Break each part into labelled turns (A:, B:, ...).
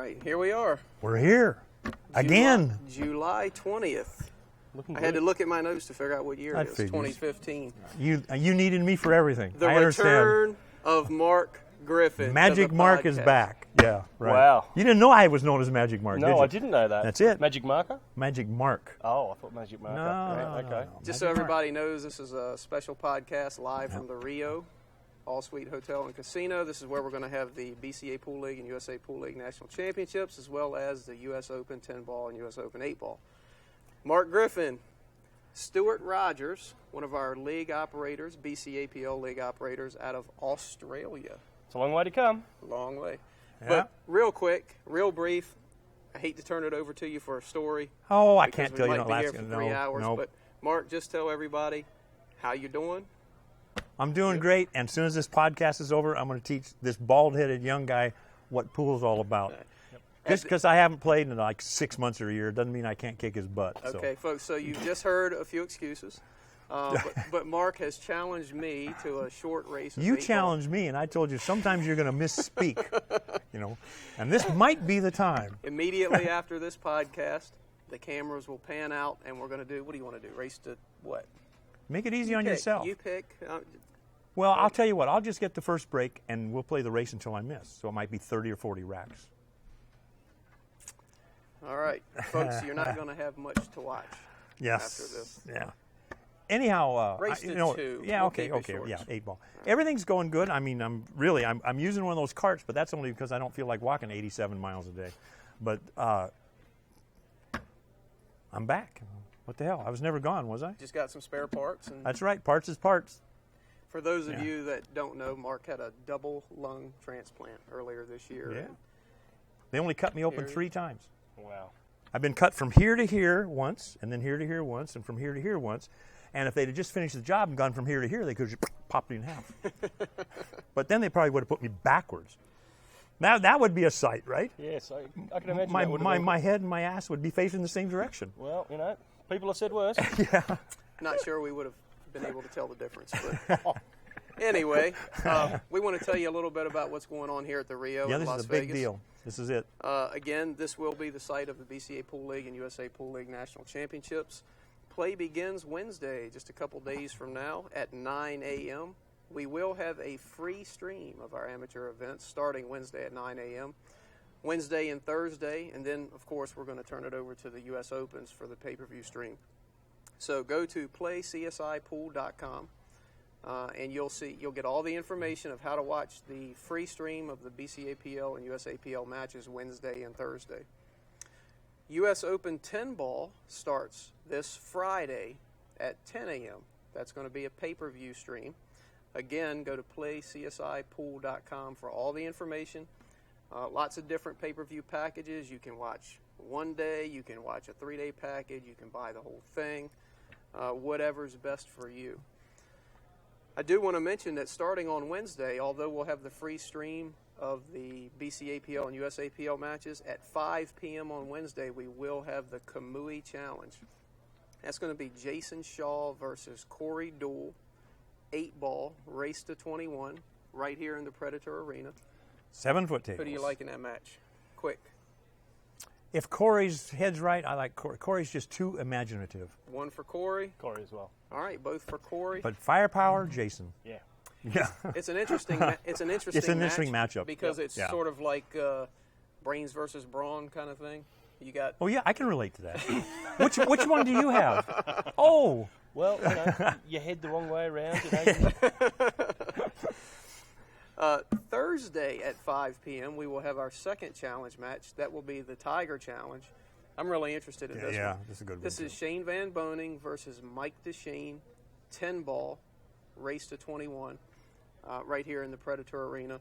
A: right, here we are.
B: We're here again.
A: July 20th. I had to look at my notes to figure out what year it is. 2015.
B: You needed me for everything.
A: The return of Mark Griffin.
B: Magic Mark is back. Yeah, right.
C: Wow.
B: You didn't know I was known as Magic Mark, did you?
C: No, I didn't know that.
B: That's it.
C: Magic Marker?
B: Magic Mark.
C: Oh, I thought Magic Marker. Right, okay.
A: Just so everybody knows, this is a special podcast live from the Rio All Suite Hotel and Casino. This is where we're going to have the BCA Pool League and USA Pool League National Championships, as well as the U.S. Open 10-ball and U.S. Open 8-ball. Mark Griffin, Stuart Rogers, one of our league operators, BCAPL league operators out of Australia.
C: It's a long way to come.
A: Long way.
B: Yeah.
A: But real quick, real brief, I hate to turn it over to you for a story.
B: Oh, I can't tell you.
A: We might be here
B: for
A: 3 hours.
B: Nope.
A: But Mark, just tell everybody how you're doing.
B: I'm doing great, and as soon as this podcast is over, I'm going to teach this bald-headed young guy what pool's all about. Just because I haven't played in like 6 months or a year doesn't mean I can't kick his butt.
A: Okay, folks, so you've just heard a few excuses. But Mark has challenged me to a short race.
B: You challenged me, and I told you sometimes you're going to misspeak, and this might be the time.
A: Immediately after this podcast, the cameras will pan out, and we're going to do, what do you want to do, race to what?
B: Make it easy on yourself.
A: You pick.
B: Well, I'll tell you what. I'll just get the first break, and we'll play the race until I miss. So it might be 30 or 40 racks.
A: All right, folks, you're not going to have much to watch after this.
B: Yeah. Anyhow,
A: race to 2.
B: Yeah, okay, yeah, 8-ball. Everything's going good. I mean, I'm using one of those carts, but that's only because I don't feel like walking 87 miles a day. But I'm back. What the hell? I was never gone, was I?
A: Just got some spare parts.
B: That's right. Parts is parts.
A: For those of you that don't know, Mark had a double lung transplant earlier this year.
B: Yeah. They only cut me open 3 times.
C: Wow.
B: I've been cut from here to here once, and then here to here once, and from here to here once. And if they'd have just finished the job and gone from here to here, they could have just popped me in half. But then they probably would have put me backwards. Now that would be a sight, right?
C: Yes, I can imagine
B: my head and my ass would be facing the same direction.
C: Well, people have said worse.
B: Yeah.
A: Not sure we would have been able to tell the difference. But anyway, we want to tell you a little bit about what's going on here at the Rio in Las Vegas.
B: Yeah, this is a big deal. This is it.
A: Again, this will be the site of the BCA Pool League and USA Pool League National Championships. Play begins Wednesday, just a couple days from now, at 9 a.m. We will have a free stream of our amateur events starting Wednesday at 9 a.m., Wednesday and Thursday, and then, of course, we're going to turn it over to the U.S. Opens for the pay-per-view stream. So go to playcsipool.com, and you'll get all the information of how to watch the free stream of the BCAPL and USAPL matches Wednesday and Thursday. U.S. Open 10-ball starts this Friday at 10 a.m. That's going to be a pay-per-view stream. Again, go to playcsipool.com for all the information. Lots of different pay-per-view packages. You can watch one day. You can watch a 3-day package. You can buy the whole thing. Whatever's best for you. I do want to mention that starting on Wednesday, although we'll have the free stream of the BCAPL and USAPL matches, at 5 p.m. on Wednesday, we will have the Kamui Challenge. That's going to be Jason Shaw versus Corey Deuel, 8-ball, race to 21, right here in the Predator Arena.
B: 7-foot tables.
A: Who do you like in that match? Quick.
B: If Corey's head's right, I like Corey. Corey's just too imaginative.
A: One for Corey.
C: Corey as well.
A: All right, both for Corey.
B: But firepower, Jason.
C: Yeah.
B: Yeah.
A: It's an interesting matchup because it's sort of like brains versus brawn kind of thing. You got.
B: Oh yeah, I can relate to that. Which one do you have? Oh.
C: Well, you head the wrong way around.
A: Thursday at 5 p.m. we will have our second challenge match. That will be the Tiger Challenge. I'm really interested in this one.
B: Yeah, this is a good one.
A: This is Shane Van Boning versus Mike DeShane, 10-ball, race to 21, right here in the Predator Arena.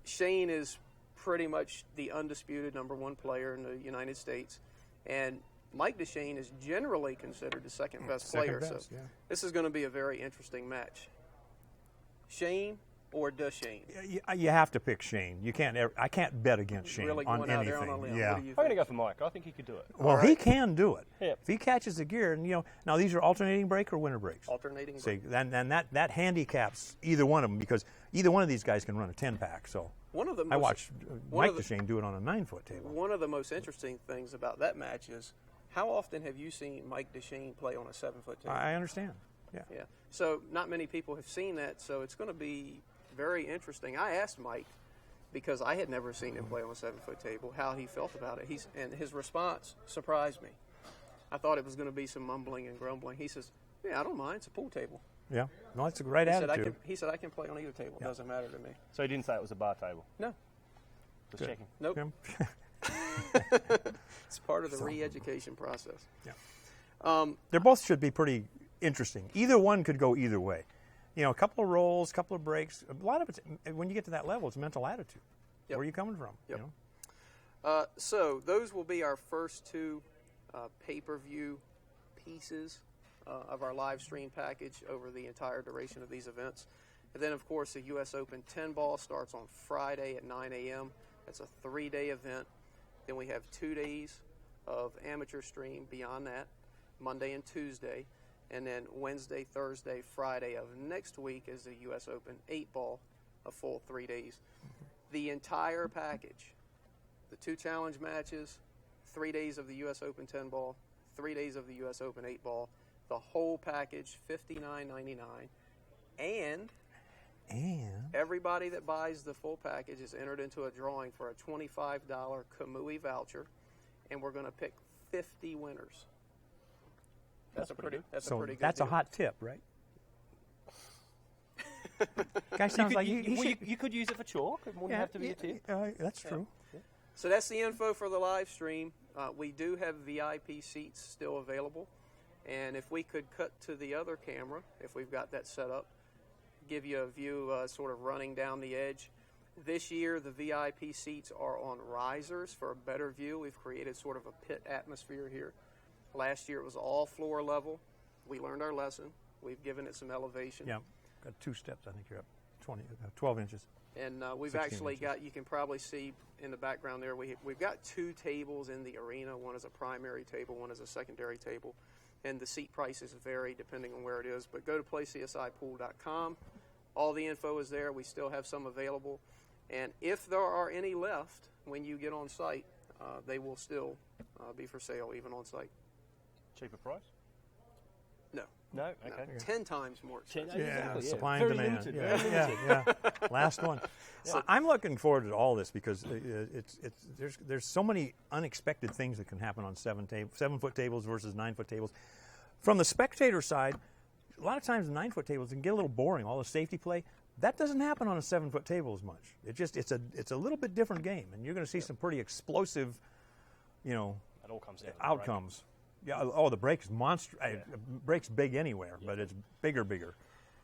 A: Shane is pretty much the undisputed #1 player in the United States, and Mike DeShane is generally considered the second best player. So this is going to be a very interesting match. Shane or Duchesne?
B: You have to pick Shane. You can't. I can't bet against Shane
A: Really
B: on
A: going out there
B: anything.
A: on a limb.
B: Yeah.
A: What do you
C: I'm going to
A: think?
C: go for Mike. I think he could do it.
B: Well, he can do it.
C: Yep.
B: If he catches the gear, and now these are alternating brake or winter brakes.
A: Alternating.
B: See, and that handicaps either one of them because either one of these guys can run a 10-pack. So
A: One of the
B: I
A: most,
B: watched
A: one
B: Mike
A: of the-
B: Duchesne do it on a 9-foot table.
A: One of the most interesting things about that match is how often have you seen Mike Duchesne play on a 7-foot table?
B: I understand. Yeah.
A: Yeah. So not many people have seen that, so it's going to be very interesting. I asked Mike, because I had never seen him play on a 7-foot table, how he felt about it. And his response surprised me. I thought it was going to be some mumbling and grumbling. He says, "Yeah, I don't mind. It's a pool table."
B: Yeah. No, that's a great
A: He said,
B: attitude.
A: he said, "I can play on either table. It doesn't matter to me."
C: So he didn't say it was a bar table.
A: No.
C: Just checking.
A: Nope.
B: Yeah.
A: It's part of the re-education process.
B: Yeah. They both should be pretty interesting. Either one could go either way. A couple of rolls, a couple of breaks. A lot of it's, when you get to that level, it's mental attitude.
A: Yep.
B: Where are you coming from?
A: Yep. So those will be our first two pay-per-view pieces of our live stream package over the entire duration of these events. And then, of course, the U.S. Open 10 ball starts on Friday at 9 a.m. That's a 3-day event. Then we have 2 days of amateur stream beyond that, Monday and Tuesday. And then Wednesday, Thursday, Friday of next week is the U.S. Open 8 ball, a full 3 days. The entire package, the 2 challenge matches, 3 days of the U.S. Open 10 ball, 3 days of the U.S. Open 8 ball, the whole package, $59.99. And everybody that buys the full package is entered into a drawing for a $25 Kamui voucher, and we're going to pick 50 winners. That's a pretty good
B: That's
A: deal.
B: a hot tip, right? Guy sounds like
C: You could use it for chalk. It wouldn't have to be a tip.
B: That's true.
A: So that's the info for the live stream. We do have VIP seats still available. And if we could cut to the other camera, if we've got that set up, give you a view sort of running down the edge. This year, the VIP seats are on risers for a better view. We've created sort of a pit atmosphere here. Last year, it was all floor level. We learned our lesson. We've given it some elevation.
B: Yeah, got 2 steps. I think you're up 12 inches.
A: And we've
B: 16
A: actually
B: inches.
A: got, you can probably see in the background there, we've got 2 tables in the arena. One is a primary table, one is a secondary table. And the seat prices vary depending on where it is. But go to playcsipool.com. All the info is there. We still have some available. And if there are any left when you get on site, they will still be for sale even on site.
C: Cheaper price?
A: No.
C: No?
A: No.
C: Okay.
A: 10 times more expensive.
C: Exactly, yeah.
B: Supply
C: Very
B: and demand.
C: limited,
B: Yeah,
C: very
B: yeah, yeah. Last one. I'm looking forward to all this because there's so many unexpected things that can happen on 7-foot tables versus 9-foot tables. From the spectator side, a lot of times the 9-foot tables can get a little boring. All the safety play that doesn't happen on a 7-foot table as much. It's a little bit different game, and you're going to see some pretty explosive,
C: It all comes down to the
B: outcomes. Yeah. Oh, the brake's monster. Brake's big anywhere, but it's bigger.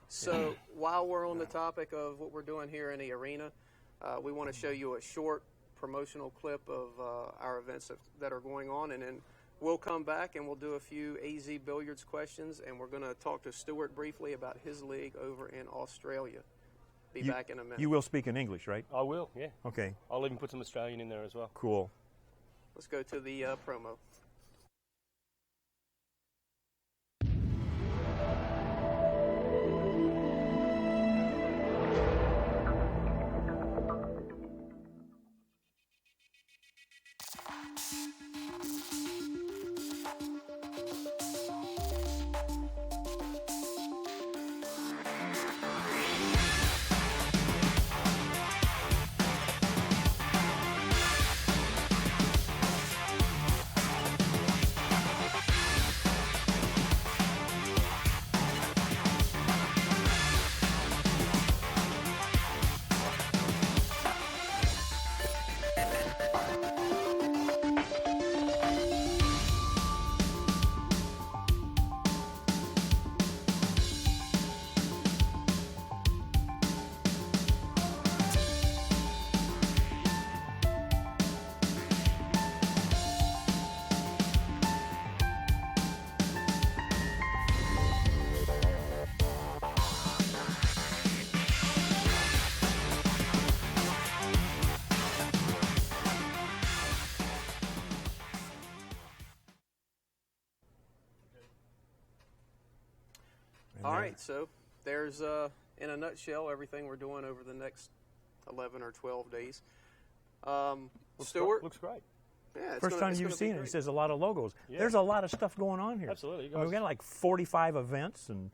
A: So while we're on the topic of what we're doing here in the arena, we want to show you a short promotional clip of our events that are going on, and then we'll come back and we'll do a few AZ Billiards questions, and we're going to talk to Stuart briefly about his league over in Australia. Be back in a minute.
B: You will speak in English, right?
C: I will, yeah.
B: Okay.
C: I'll even put some Australian in there as well.
B: Cool.
A: Let's go to the promo. All right, so there's, in a nutshell, everything we're doing over the next 11 or 12 days. Stuart?
C: Looks great.
A: Yeah,
B: First time you've seen it, he says a lot of logos.
C: Yeah.
B: There's a lot of stuff going on here.
C: Absolutely.
B: We've got like 45 events, and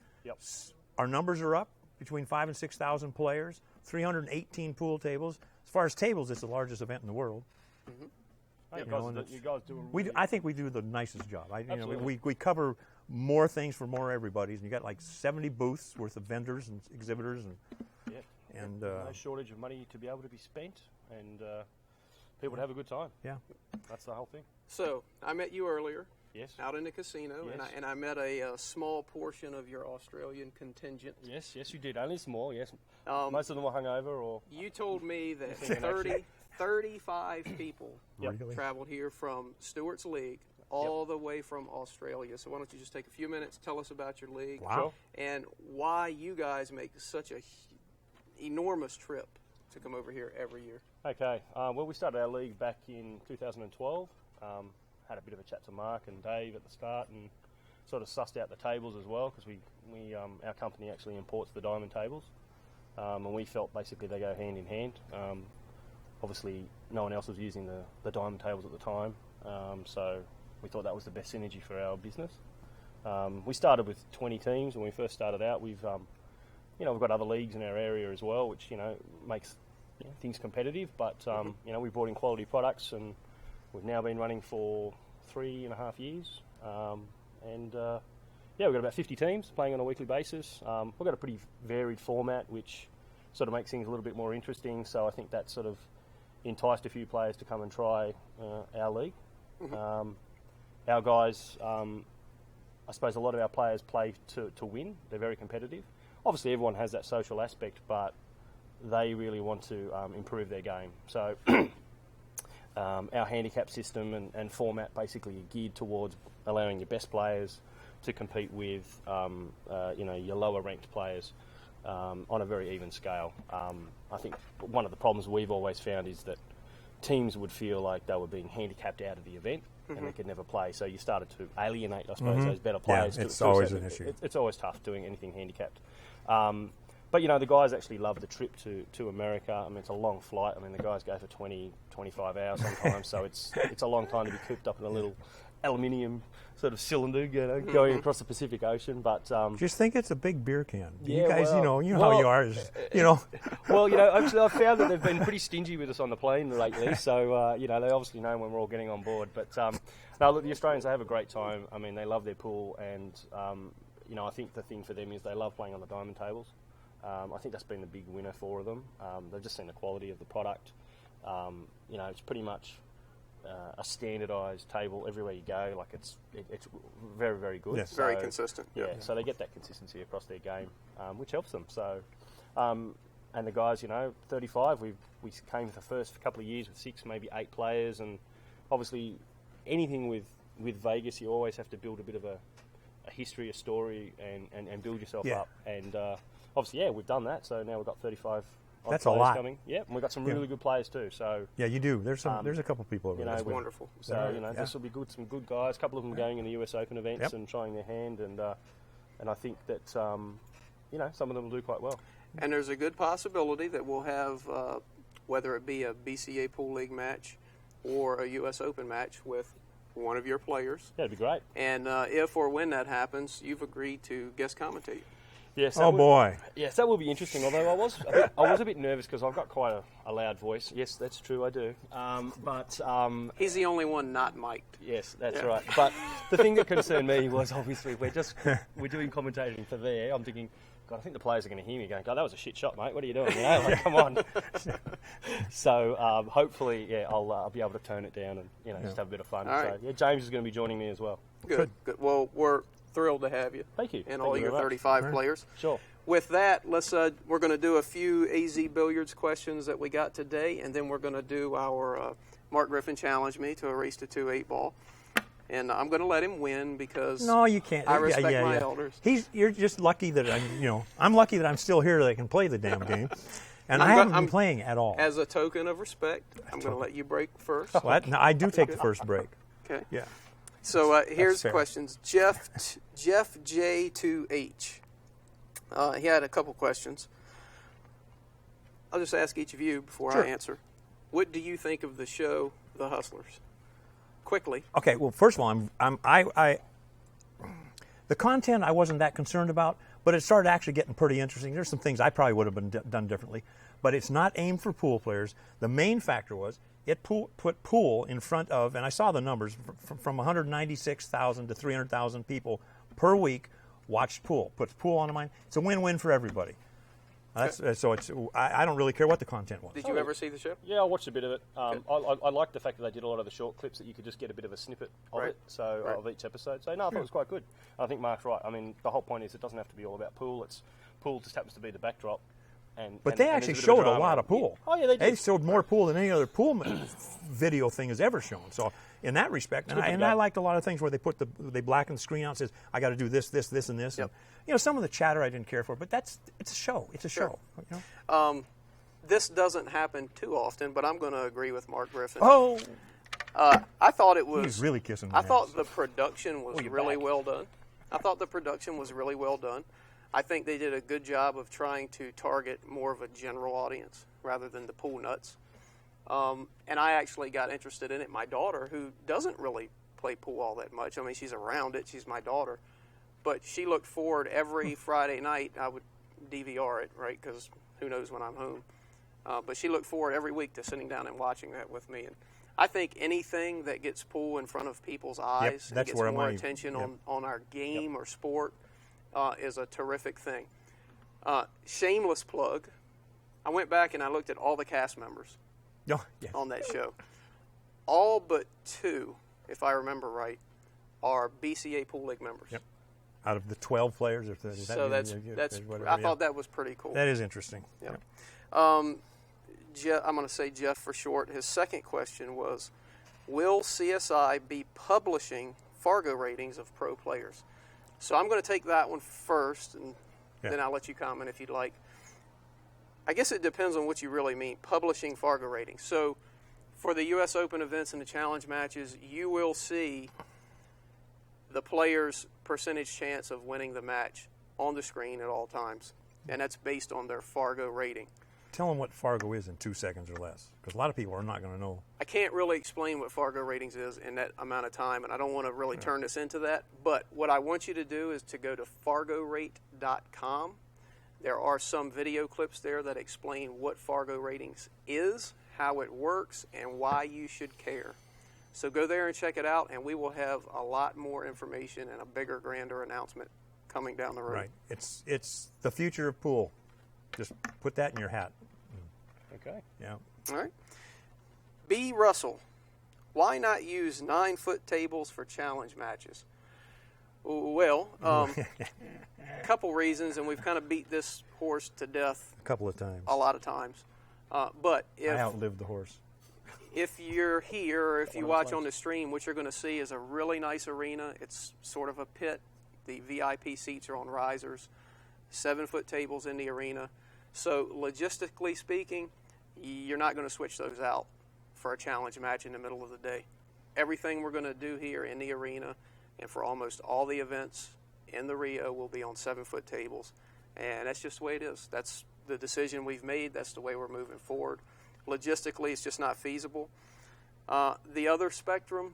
B: our numbers are up between 5,000 and 6,000 players, 318 pool tables. As far as tables, it's the largest event in the world.
C: Mm-hmm. You guys do
B: I think we do the nicest job.
C: Absolutely.
B: We cover more things for more everybody's, and you got like 70 booths worth of vendors and exhibitors, and
C: no shortage of money to be able to be spent, and people to have a good time.
B: Yeah,
C: that's the whole thing.
A: So I met you earlier.
C: Yes.
A: Out in the casino,
C: Yes.
A: and I met a small portion of your Australian contingent.
C: Yes, you did. Only small, yes. Most of them were hungover or...
A: You told me that 35 people traveled here from Stewart's League all the way from Australia. So why don't you just take a few minutes, tell us about your league, and why you guys make such a enormous trip to come over here every year.
C: Okay. Well, we started our league back in 2012. Had a bit of a chat to Mark and Dave at the start, and sort of sussed out the tables as well, because we our company actually imports the diamond tables, and we felt basically they go hand in hand. Obviously, no one else was using the diamond tables at the time, so we thought that was the best synergy for our business. We started with 20 teams when we first started out. We've got other leagues in our area as well, which makes things competitive. But we brought in quality products, and we've now been running for 3.5 years. We've got about 50 teams playing on a weekly basis. We've got a pretty varied format, which sort of makes things a little bit more interesting. So I think that sort of enticed a few players to come and try our league. Our guys, I suppose a lot of our players play to win. They're very competitive. Obviously, everyone has that social aspect, but they really want to improve their game. So our handicap system and format basically are geared towards allowing your best players to compete with your lower ranked players on a very even scale. I think one of the problems we've always found is that teams would feel like they were being handicapped out of the event and they could never play. So you started to alienate, I suppose, those better players.
B: Yeah, it's always an issue.
C: It's always tough doing anything handicapped. But the guys actually love the trip to America. I mean, it's a long flight. I mean, the guys go for 20, 25 hours sometimes, so it's a long time to be cooped up in a little aluminium sort of cylinder, going across the Pacific Ocean. But
B: just think it's a big beer can.
C: Yeah,
B: you guys, how you are.
C: Well, actually, I've found that they've been pretty stingy with us on the plane lately. So they obviously know when we're all getting on board. But no, look, the Australians, they have a great time. I mean, they love their pool, and I think the thing for them is they love playing on the diamond tables. I think that's been the big winner for them. They've just seen the quality of the product. It's pretty much a standardised table everywhere you go. Like it's very, very good.
B: Yes.
A: Very consistent.
C: Yeah, so they get that consistency across their game, which helps them. So, and the guys, 35. We came for the first couple of years with 6, maybe 8 players, and obviously anything with Vegas, you always have to build a bit of a history, a story, and build yourself up. And obviously, we've done that. So now we've got 35.
B: That's
C: players
B: a lot.
C: coming. Yeah, and we've got some really good players too. So
B: yeah, you do. There's a couple people over there.
A: That's wonderful.
C: So this will be good. Some good guys. A couple of them going in the US Open events and trying their hand, and I think that some of them will do quite well.
A: And there's a good possibility that we'll have, whether it be a BCA Pool League match or a US Open match with one of your players.
C: That'd be great.
A: And if or when that happens, you've agreed to guest commentate.
C: Yes.
B: Boy.
C: Yes, that will be interesting. Although I was a bit nervous because I've got quite a loud voice. Yes, that's true. I do. But
A: he's the only one not mic'd.
C: Yes, that's right. But the thing that concerned me was obviously we're doing commentating for there. I'm thinking, God, I think the players are going to hear me going, God, that was a shit shot, mate. What are you doing? Come on. So hopefully, I'll be able to tone it down and just have a bit of fun.
A: All right.
C: So James is going to be joining me as well.
A: Good. Well, we're thrilled to have you.
C: Thank you.
A: And all your 35 players.
C: Sure.
A: With that, we're going to do a few AZ Billiards questions that we got today, and then we're going to do our Mark Griffin challenge me to a race to 2 8-ball. And I'm going to let him win because
B: no, you can't.
A: I respect my elders.
B: You're just lucky that I'm lucky that I'm still here that I can play the damn game. And I haven't been playing at all.
A: As a token of respect, I'm going to let you break first.
B: Well, I do take the first break.
A: Okay.
B: Yeah.
A: So here's questions. Jeff J2H. He had a couple questions. I'll just ask each of you before
B: Sure.
A: I answer. What do you think of the show, The Hustlers? Quickly.
B: Okay, well, first of all, the content I wasn't that concerned about, but it started actually getting pretty interesting. There's some things I probably would have been done differently, but it's not aimed for pool players. The main factor was it put pool in front of, and I saw the numbers, from 196,000 to 300,000 people per week watched pool. Puts pool on the mind. It's a win-win for everybody. So I don't really care what the content was.
A: Did you ever see the show?
C: Yeah, I watched a bit of it. I liked the fact that they did a lot of the short clips that you could just get a bit of a snippet of it, of each episode. So, no, I thought it was quite good. I think Mark's right. I mean, the whole point is it doesn't have to be all about pool. Pool just happens to be the backdrop.
B: But they actually showed a lot of pool.
C: Oh, yeah, they did.
B: They showed more pool than any other pool video thing has ever shown. So in that respect, and I liked a lot of things where they blacken the screen out and says, I got to do this, this, this, and this.
A: Yep.
B: And, some of the chatter I didn't care for, but it's a show. It's a show.
A: This doesn't happen too often, but I'm going to agree with Mark Griffin.
B: Oh,
A: I thought it was.
B: he's really kissing me.
A: I thought the production was really well done. I think they did a good job of trying to target more of a general audience rather than the pool nuts. And I actually got interested in it. My daughter, who doesn't really play pool all that much, I mean, she's around it. She's my daughter. But she looked forward every Friday night. I would DVR it, right, because who knows when I'm home. But she looked forward every week to sitting down and watching that with me. And I think anything that gets pool in front of people's eyes and gets more attention on our game or sport is a terrific thing. Shameless plug. I went back and I looked at all the cast members on that show. All but 2, if I remember right, are BCA Pool League members.
B: Yep. Out of the 12 players.
A: I thought that was pretty cool.
B: That is interesting.
A: Yep. I'm going to say Jeff for short. His second question was, will CSI be publishing Fargo ratings of pro players? So I'm going to take that one first, and then I'll let you comment if you'd like. I guess it depends on what you really mean, publishing Fargo ratings. So for the U.S. Open events and the challenge matches, you will see the player's percentage chance of winning the match on the screen at all times, and that's based on their Fargo rating.
B: Tell them what Fargo is in 2 seconds or less, because a lot of people are not going to know.
A: I can't really explain what Fargo ratings is in that amount of time, and I don't want to really turn this into that. But what I want you to do is to go to fargorate.com. There are some video clips there that explain what Fargo ratings is, how it works, and why you should care. So go there and check it out, and we will have a lot more information and a bigger, grander announcement coming down the road.
B: Right. It's the future of pool. Just put that in your hat.
C: Okay.
B: Yeah.
A: All right. B. Russell, why not use 9-foot tables for challenge matches? Well, a couple reasons, and we've kind of beat this horse to death
B: a couple of times.
A: A lot of times. But
B: I outlived the horse.
A: If you're here or if you watch on the stream, what you're going to see is a really nice arena. It's sort of a pit. The VIP seats are on risers, 7-foot tables in the arena. So logistically speaking, you're not going to switch those out for a challenge match in the middle of the day. Everything we're going to do here in the arena and for almost all the events in the Rio will be on 7-foot tables. And that's just the way it is. That's the decision we've made. That's the way we're moving forward. Logistically, it's just not feasible. The other spectrum,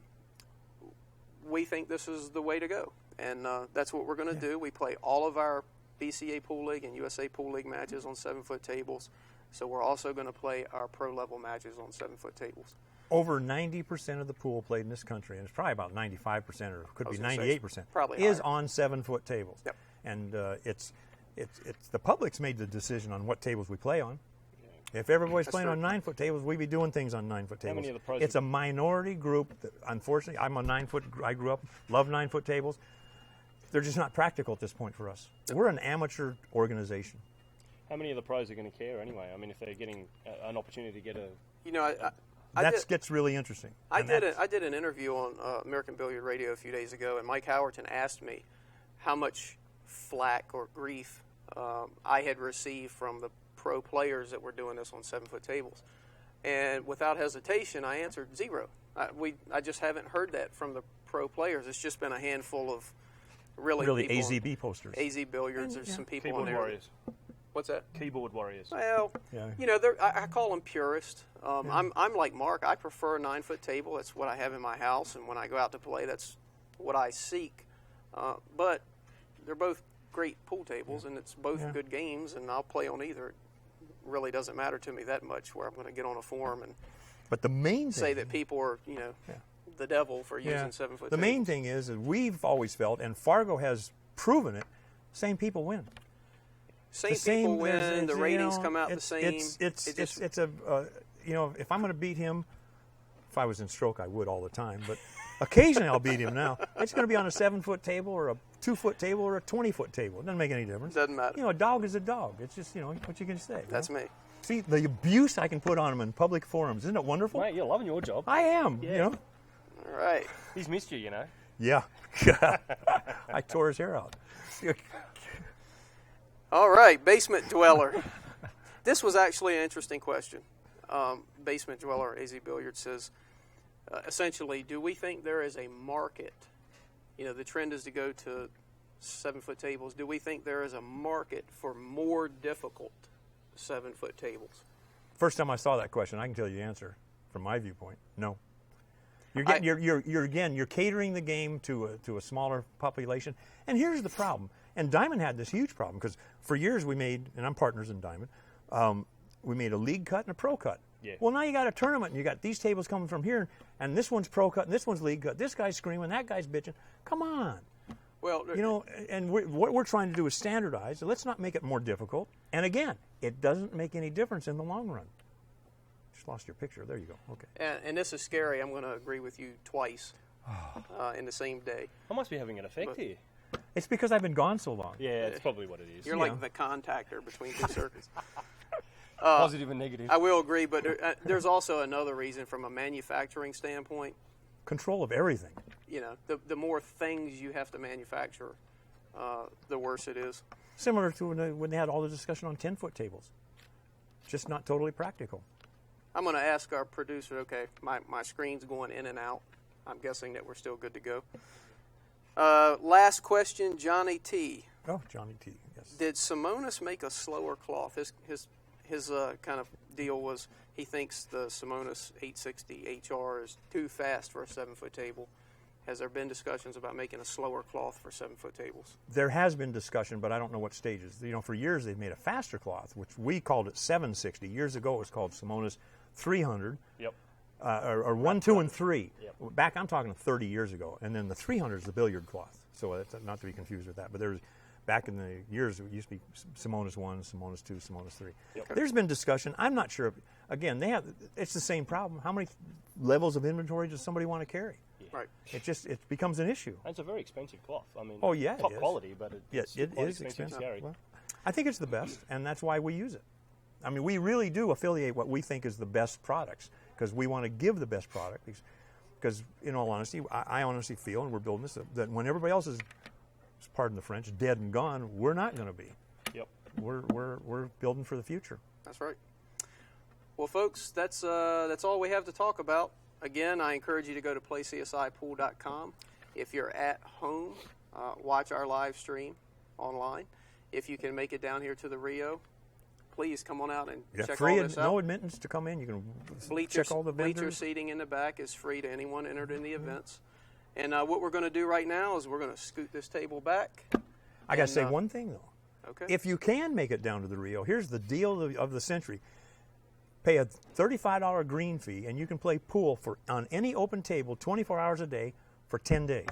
A: we think this is the way to go. And that's what we're going to do. We play all of our BCA Pool League and USA Pool League matches on 7-foot tables. So we're also going to play our pro-level matches on 7-foot tables.
B: Over 90% of the pool played in this country, and it's probably about 95% or could be 98%,
A: probably
B: is
A: higher.
B: On 7-foot tables.
A: Yep.
B: And it's the public's made the decision on what tables we play on. If everybody's playing on 9-foot tables, we'd be doing things on 9-foot tables.
C: many of the pros
B: It's a minority group. That, unfortunately, I'm on 9-foot. I grew up, love 9-foot tables. They're just not practical at this point for us. We're an amateur organization.
C: How many of the pros are going to care anyway? I mean, if they're getting an opportunity to get a...
A: You know,
B: Gets really interesting.
A: I did an interview on American Billiard Radio a few days ago, and Mike Howerton asked me how much flack or grief I had received from the pro players that were doing this on 7-foot tables. And without hesitation, I answered 0. I just haven't heard that from the pro players. It's just been a handful of really people,
B: AZB posters.
A: AZ Billiards. There's some people
C: Keyboard
A: in there.
C: warriors.
A: What's that?
C: Keyboard warriors.
A: Well,
B: Yeah.
A: you know, I call them purists. I'm like Mark. I prefer a 9-foot table. That's what I have in my house, and when I go out to play, that's what I seek. But they're both great pool tables, and it's both good games, and I'll play on either. It really doesn't matter to me that much where I'm going to get on a forum and
B: But the main
A: say
B: thing,
A: that people are, the devil for using 7-foot tables.
B: the main thing is we've always felt, and Fargo has proven it, same people win.
A: Same people win. The ratings come out the same.
B: It's a if I'm going to beat him, if I was in stroke, I would all the time. But occasionally I'll beat him now. It's going to be on a 7-foot table or a 2-foot table or a 20-foot table. It doesn't make any difference.
A: Doesn't matter.
B: A dog is a dog. It's just what you can say.
A: That's me.
B: See the abuse I can put on him in public forums. Isn't it wonderful?
C: Mate, you're loving your job.
B: I am.
C: Yeah.
A: All right.
C: He's missed you,
B: Yeah. I tore his hair out.
A: All right, basement dweller. This was actually an interesting question. Basement dweller, AZ Billiard says, essentially, do we think there is a market? The trend is to go to 7-foot tables. Do we think there is a market for more difficult 7-foot tables?
B: First time I saw that question, I can tell you the answer from my viewpoint. No. You're catering the game to a smaller population. And here's the problem. And Diamond had this huge problem because for years we made, and I'm partners in Diamond, we made a league cut and a pro cut.
C: Yeah.
B: Well, now you got a tournament and you got these tables coming from here, and this one's pro cut and this one's league cut. This guy's screaming, that guy's bitching. Come on.
A: Well,
B: and what we're trying to do is standardize. So let's not make it more difficult. And again, it doesn't make any difference in the long run. Just lost your picture. There you go. Okay.
A: and this is scary. I'm going to agree with you twice in the same day.
C: I must be having an effect here.
B: It's because I've been gone so long.
C: Yeah, it's probably what it is.
A: You're like the contactor between two circuits.
C: Positive and negative.
A: I will agree, but there's also another reason from a manufacturing standpoint.
B: Control of everything.
A: The more things you have to manufacture, the worse it is.
B: Similar to when they had all the discussion on 10-foot tables. Just not totally practical.
A: I'm going to ask our producer, okay, my screen's going in and out. I'm guessing that we're still good to go. Last question, Johnny T.
B: Oh, Johnny T, yes.
A: Did Simonis make a slower cloth? His kind of deal was he thinks the Simonis 860 HR is too fast for a 7-foot table. Has there been discussions about making a slower cloth for 7-foot tables?
B: There has been discussion, but I don't know what stages. For years they've made a faster cloth, which we called it 760. Years ago it was called Simonis 300.
C: Yep.
B: Or 1, 2, and 3.
C: Yep.
B: Back, I'm talking 30 years ago. And then the 300 is the billiard cloth. So that's not to be confused with that. But there's back in the years, it used to be Simonis 1, Simonis 2, Simonis 3.
C: Yep.
B: There's been discussion. I'm not sure. Again, it's the same problem. How many levels of inventory does somebody want to carry?
C: Yeah.
A: Right.
B: It becomes an issue.
C: And it's a very expensive cloth. I mean,
B: Oh, yeah,
C: top
B: it is.
C: quality, but it's
B: It
C: quite
B: is expensive.
C: to carry.
B: Well, I think it's the best, and that's why we use it. I mean, we really do affiliate what we think is the best products because we want to give the best product. Because, in all honesty, I honestly feel, and we're building this, that when everybody else is, pardon the French, dead and gone, we're not going to be.
C: Yep.
B: We're building for the future.
A: That's right. Well, folks, that's all we have to talk about. Again, I encourage you to go to playcsipool.com. If you're at home, watch our live stream online. If you can make it down here to the Rio, please come on out and check all this out.
B: No admittance to come in. You can check all the vendors.
A: Bleacher seating in the back is free to anyone entered in the events. And what we're going to do right now is we're going to scoot this table back.
B: I got to say one thing, though.
A: Okay.
B: If you can make it down to the Rio, here's the deal of the century. Pay a $35 green fee, and you can play pool on any open table 24 hours a day for 10 days.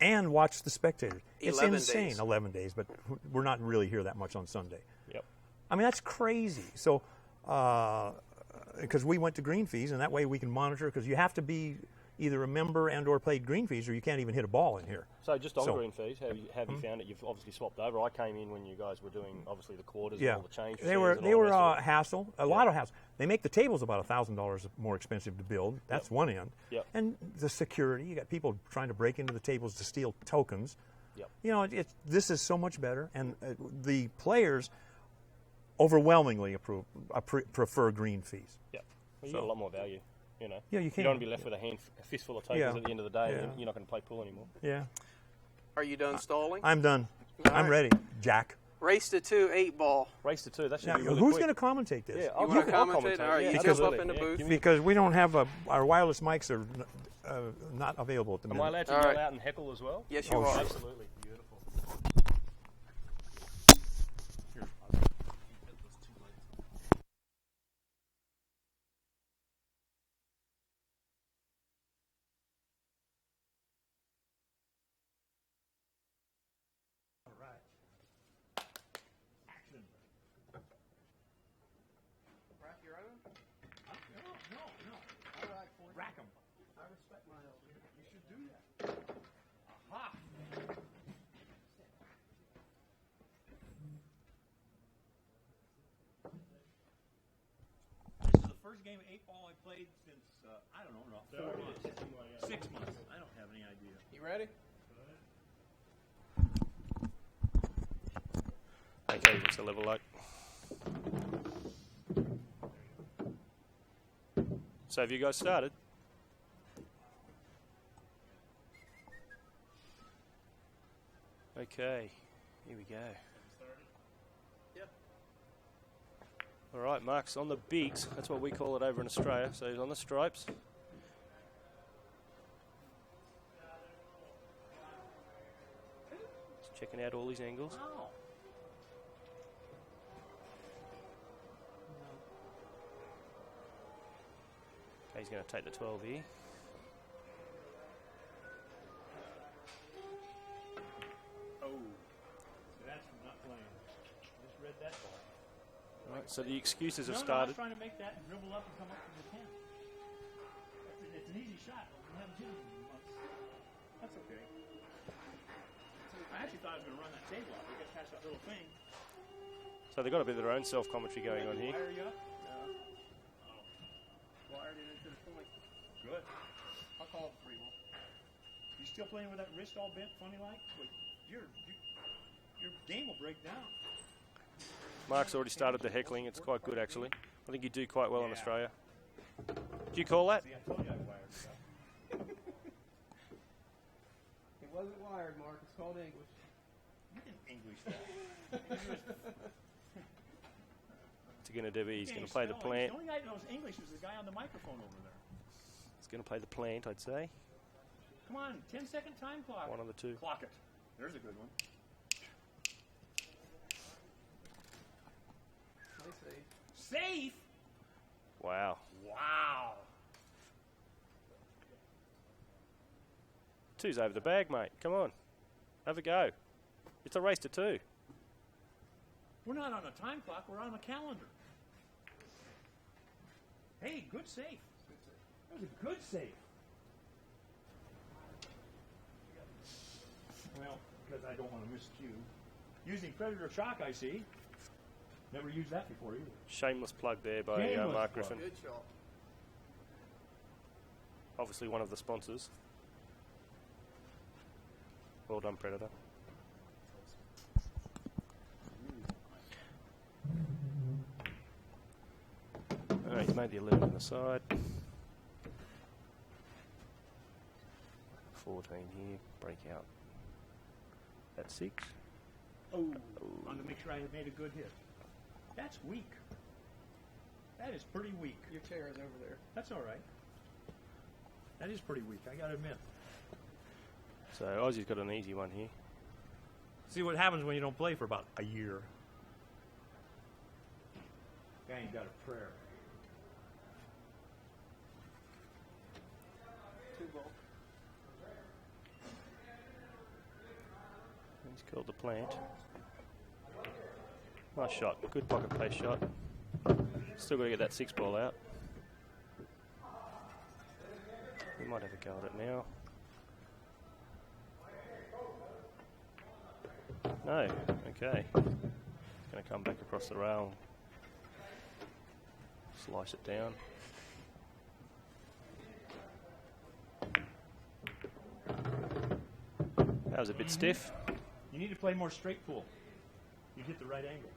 B: And watch the spectators. It's
A: 11
B: insane,
A: days.
B: 11 days, but we're not really here that much on Sunday.
C: Yep.
B: I mean, that's crazy. So, because we went to green fees, and that way we can monitor, because you have to be either a member and or played green fees, or you can't even hit a ball in here.
C: So just on green fees, have you found it? You've obviously swapped over. I came in when you guys were doing obviously the quarters and all the change.
B: They were hassle, a lot of hassle. They make the tables about $1,000 more expensive to build. That's one end.
C: Yep.
B: And the security, you got people trying to break into the tables to steal tokens.
C: Yep.
B: This is so much better, and the players overwhelmingly prefer green fees.
C: Yeah. Well, you get a lot more value.
B: Yeah, you
C: don't want to be left with a fistful of tokens at the end of the day.
B: Yeah.
C: And you're not going to play pool anymore.
B: Yeah.
A: Are you done stalling?
B: I'm done.
A: All
B: I'm
A: right.
B: ready, Jack.
A: Race to 2, 8 ball.
C: Race to 2. That should
B: Now,
C: be really
B: who's
C: quick.
B: going to commentate this?
C: Yeah,
A: You want to commentate? All right, you
B: Because-
A: jump up in the booth.
B: Because we don't have our wireless mics are not available at the
C: Am
B: minute.
C: I allowed to
A: All
C: yell
A: right.
C: out and heckle as well?
A: Yes, you
B: Oh,
A: are.
C: Absolutely. Beautiful.
A: Rack your own?
B: No.
A: I rack for you.
B: Rack 'em.
A: I respect my elders.
B: You should do that. Aha! This is the first game of 8 ball I played since, I don't know, about 4 months. 6 months. I don't have any idea.
A: You ready?
C: Okay, what's the level like? So have you guys started? Okay, here we go.
A: Yep.
C: All right, Mark's on the bigs. That's what we call it over in Australia. So he's on the stripes. Just checking out all his angles.
B: Oh.
C: Okay, he's going to take the 12 here.
B: Oh. So that's from not playing. Just read that ball.
C: All right, so the excuses have
B: I was
C: started.
B: trying to make that and dribble up and come up to the 10. It's an easy shot. We haven't hit it in months. That's okay. I actually thought I was going to run that table off. We got past that little thing.
C: So they've got a bit of their own self-commentary going on here.
B: Wire you up?
A: No. Wired it into the point.
B: Good.
A: I'll call it 3 ball.
B: You still playing with that wrist all bent funny like? But your game will break down.
C: Mark's already started the heckling. It's quite good, actually. I think you do quite well in
B: Yeah.
C: Australia. Do you call that?
B: See, I told you I wired it up.
A: It wasn't wired, Mark. It's called English.
B: You can English that.
C: What's he going to do? He's
B: Can't
C: going to play the
B: spell it.
C: plant.
B: The only guy that knows English is the guy on the microphone over there.
C: He's going to play the plant, I'd say.
B: Come on, 10-second time clock.
C: One of the two.
B: Clock it. There's a good one.
A: Play safe.
B: Safe?
C: Wow.
B: Wow.
C: Two's over the bag, mate. Come on. Have a go. It's a race to 2.
B: We're not on a time clock, we're on a calendar. Hey, good save. That was a good save. Well, because I don't want to miscue. Using Predator Shock, I see. Never used that before either.
C: Shameless plug there by
B: Shameless
C: Mark
B: plug.
C: Griffin.
A: Good shot.
C: Obviously one of the sponsors. Well done, Predator. All right, he's made the 11 on the side. 14 here, break out. That's 6.
B: Oh, wanted to make sure I had made a good hit. That's weak. That is pretty weak.
A: Your chair is over there.
B: That's all right. That is pretty weak, I gotta admit.
C: So Aussie's got an easy one here.
B: See what happens when you don't play for about a year. Guy ain't got a prayer.
A: 2 ball.
C: He's called the plant. Nice shot. Good pocket pace shot. Still got to get that 6 ball out. We might have a go at it now. No. Okay. It's going to come back across the rail. Slice it down. That was a bit stiff.
B: You need to play more straight pull. You hit the right angle.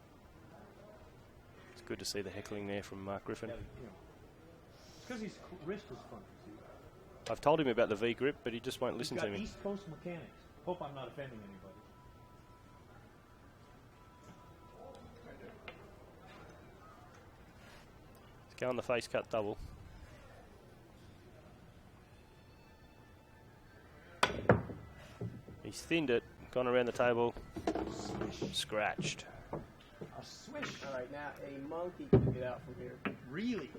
C: It's good to see the heckling there from Mark Griffin.
B: Yeah, you know. It's because his wrist is funky, see?
C: I've told him about the V grip, but he just won't listen
B: He's
C: to
B: got
C: me.
B: East Coast mechanics. Hope I'm not offending anybody.
C: Let's go on the face cut double. He's thinned it, gone around the table, scratched.
B: A swish.
A: All right, now a monkey can get out from here.
B: Really?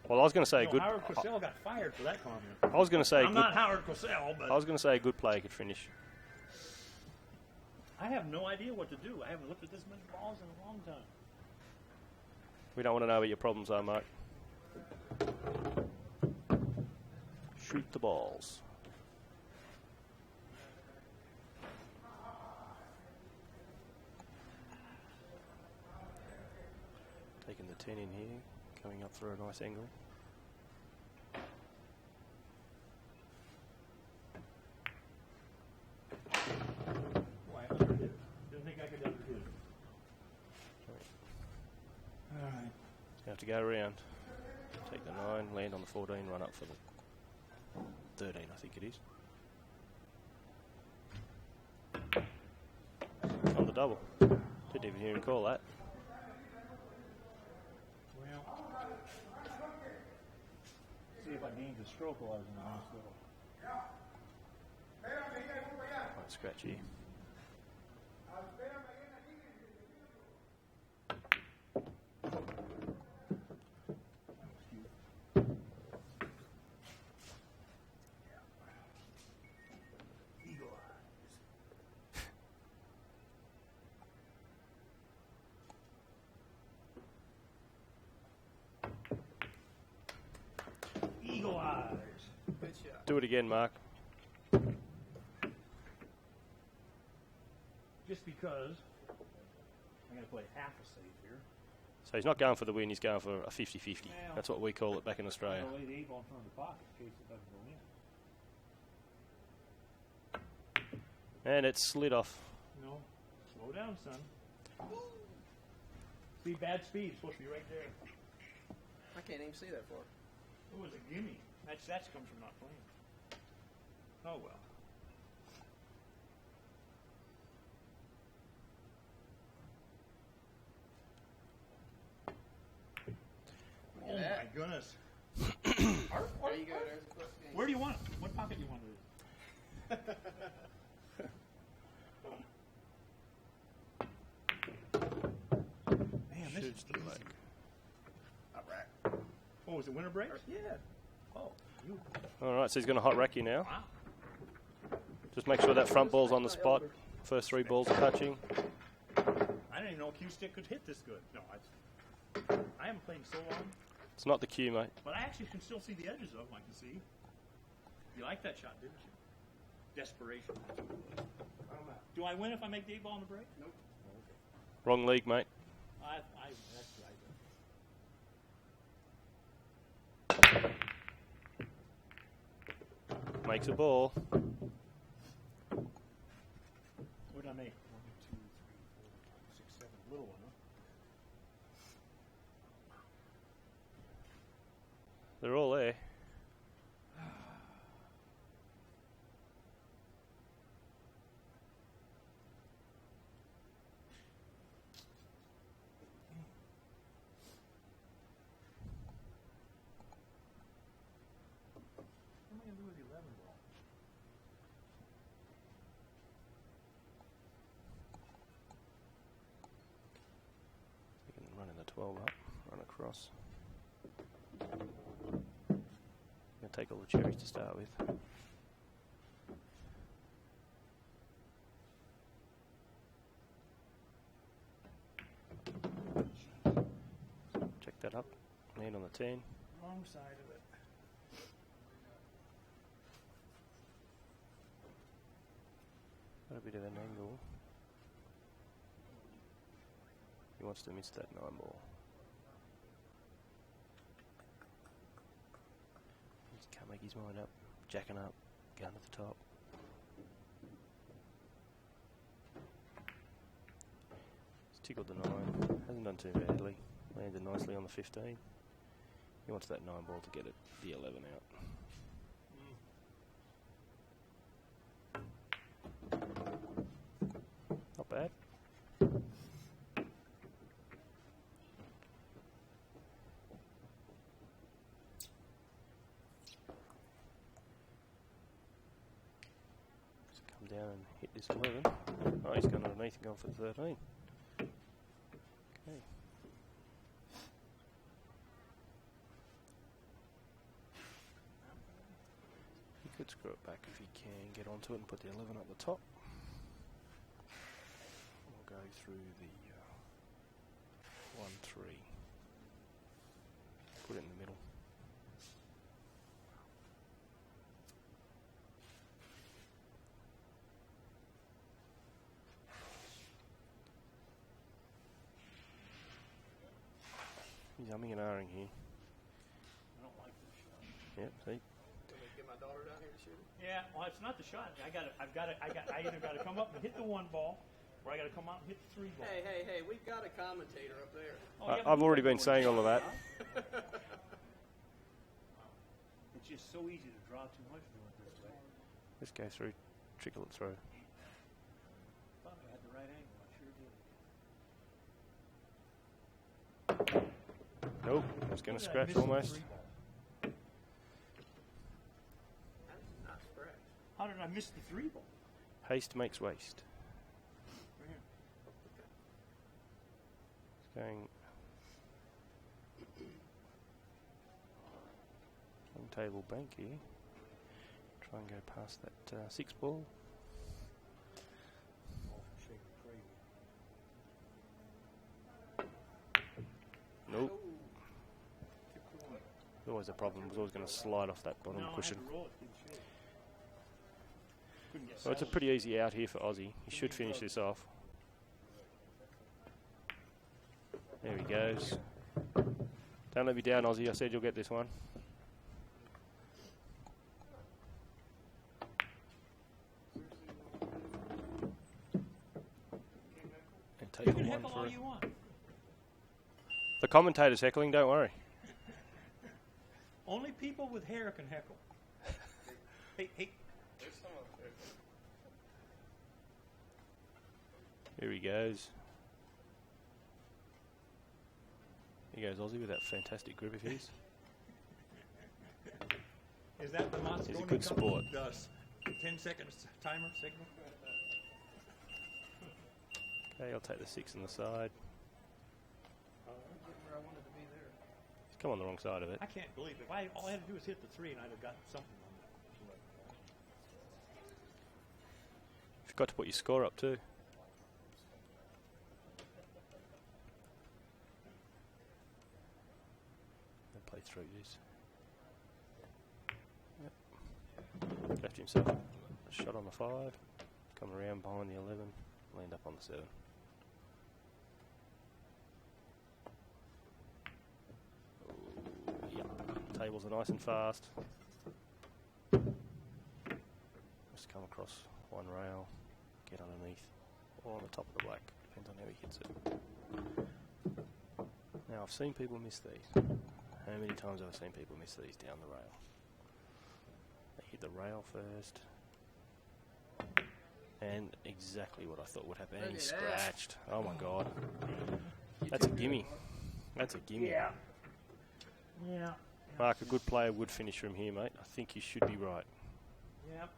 C: Well, I was going to say
B: No,
C: good.
B: Howard Cosell got fired for that comment.
C: I was going to say
B: I'm
C: good.
B: not Howard Cosell, but
C: I was going to say a good player could finish.
B: I have no idea what to do. I haven't looked at this many balls in a long time.
C: We don't want to know what your problems are, Mark. Shoot the balls. Taking the 10 in here, coming up for a nice angle.
B: Why underhit it? Didn't think I could underhit it. All right.
C: You have to go around. Take the 9, land on the 14, run up for the 13, I think it is. On the double. Didn't even hear him call that.
B: Well, see if I gained a stroke while I was in the hospital.
C: Quite scratchy.
B: Eagle eyes. Eagle eyes.
A: Good shot.
C: Do it again, Mark.
B: Just because I'm going to play half a save here.
C: So he's not going for the win, he's going for a 50-50.
B: Yeah.
C: That's what we call it back in Australia.
B: I'll lay the 8 ball in front of the pocket in case it doesn't go in.
C: And it slid off.
B: No, slow down, son. See, bad speed. It's supposed to be right there.
A: I can't even see that far.
B: It was a gimme. That's comes from not playing. Oh well.
A: Look at
B: Oh
A: that.
B: my goodness.
A: There you go. There's a close game.
B: Where do you want it? What pocket do you want it in? Man, this
C: Shoots
B: is
C: the
B: easy.
C: leg.
B: Oh, was it winter break?
A: Yeah.
B: Oh, you.
C: All right, so he's going to hot rack you now.
B: Wow.
C: Just make sure that front ball's on the spot. First 3 balls are touching.
B: I didn't even know a cue stick could hit this good. No, I haven't played in so long,
C: It's not the cue, mate.
B: but I actually can still see the edges of them. I can see. You liked that shot, didn't you? Desperation. That's what it was. Do I win if I make the 8 ball in the break? Nope.
C: Wrong league, mate.
B: That's right.
C: Makes a ball.
B: What did I make? 1, 2, 3, 4, 5, 6, 7. Little one, huh?
C: They're all there.
B: What am I going to do with the 11 ball?
C: You can run in the 12 up, run across. Gonna take all the cherries to start with. Check that up. Land on the 10.
B: Wrong side of it.
C: Got a bit of an angle. He wants to miss that 9 ball. He can't make his mind up. Jacking up, going to the top. He's tickled the 9. Hasn't done too badly. Landed nicely on the 15. He wants that 9 ball to get it the 11 out. down and hit this 11. Oh, he's gone underneath and gone for 13. Okay. He could screw it back if he can get onto it and put the 11 up the top. We'll go through the 1-3. Put it in the middle. He's umming and ahhing here.
B: I don't like this shot.
C: Yep, see?
A: Get my daughter down here to shoot it?
B: Yeah, well, it's not the shot. I either got to come up and hit the 1 ball, or I got to come out and hit the 3 ball.
A: Hey, we've got a commentator up there.
C: I've already been saying all of that.
B: It's just so easy to draw too much doing it this way.
C: Just go through, trickle it through.
B: I thought I had the right angle. I sure did.
C: Nope, I was going to scratch almost.
A: Not scratch.
B: How did I miss the 3 ball?
C: Haste makes waste. It's going on table bank here. Try and go past that 6 ball. Nope. Always a problem. It was always going to slide off that bottom cushion. Well, it's a pretty easy out here for Aussie. He should finish this off. There he goes. Don't let me down, Aussie. I said you'll get this one. And take
B: You can
C: one
B: heckle
C: for
B: all you want.
C: the commentator's heckling. Don't worry.
B: Only people with hair can heckle. Hey.
C: Here he goes. Here goes Aussie with that fantastic grip of his.
B: Is that the Moscone
C: He's a good sport.
B: 10 seconds timer signal?
C: Okay, I'll take the 6 on the side.
A: Where I wanted to be there.
C: He's come on the wrong side of it.
B: I can't believe it. All I had to do was hit the 3 and I'd have gotten something on that.
C: You've got to put your score up too. I'll play through this. Yep. Left himself a shot on the 5. Come around behind the 11. Land up on the 7. Yep. Tables are nice and fast. Just come across one rail, get underneath, or on the top of the black. Depends on how he hits it. Now I've seen people miss these. How many times have I seen people miss these down the rail? They hit the rail first. And exactly what I thought would happen. And he scratched. Oh my God. That's a gimme. That's a gimme.
B: Yeah.
C: Mark, a good player would finish from here, mate. I think you should be right.
B: Yep.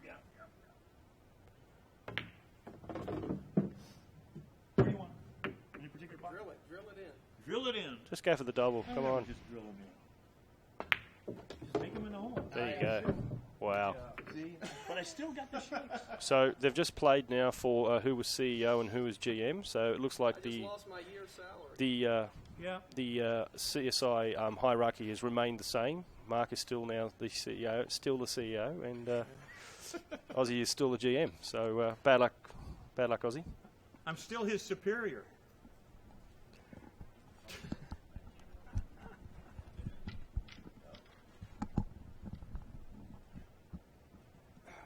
B: What do you want? Any particular box?
A: Drill it in.
B: Drill it in.
C: Just go for the double. Come on.
B: Just drill them in. Just make them in the hole.
C: There you go. Wow.
B: See? But I still got the shapes.
C: So they've just played now for who was CEO and who was GM. So it looks like
A: I just lost my year's salary.
C: the CSI hierarchy has remained the same. Mark is still now the CEO, and Aussie is still the GM. So bad luck, Aussie.
B: I'm still his superior.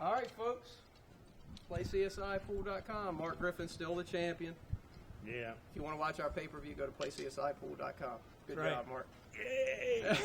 A: All right, folks. Play CSIPool.com. Mark Griffin's still the champion.
B: Yeah.
A: If you want to watch our pay-per-view, go to PlayCSIPool.com. Good
B: Right.
A: job, Mark.
B: Yay!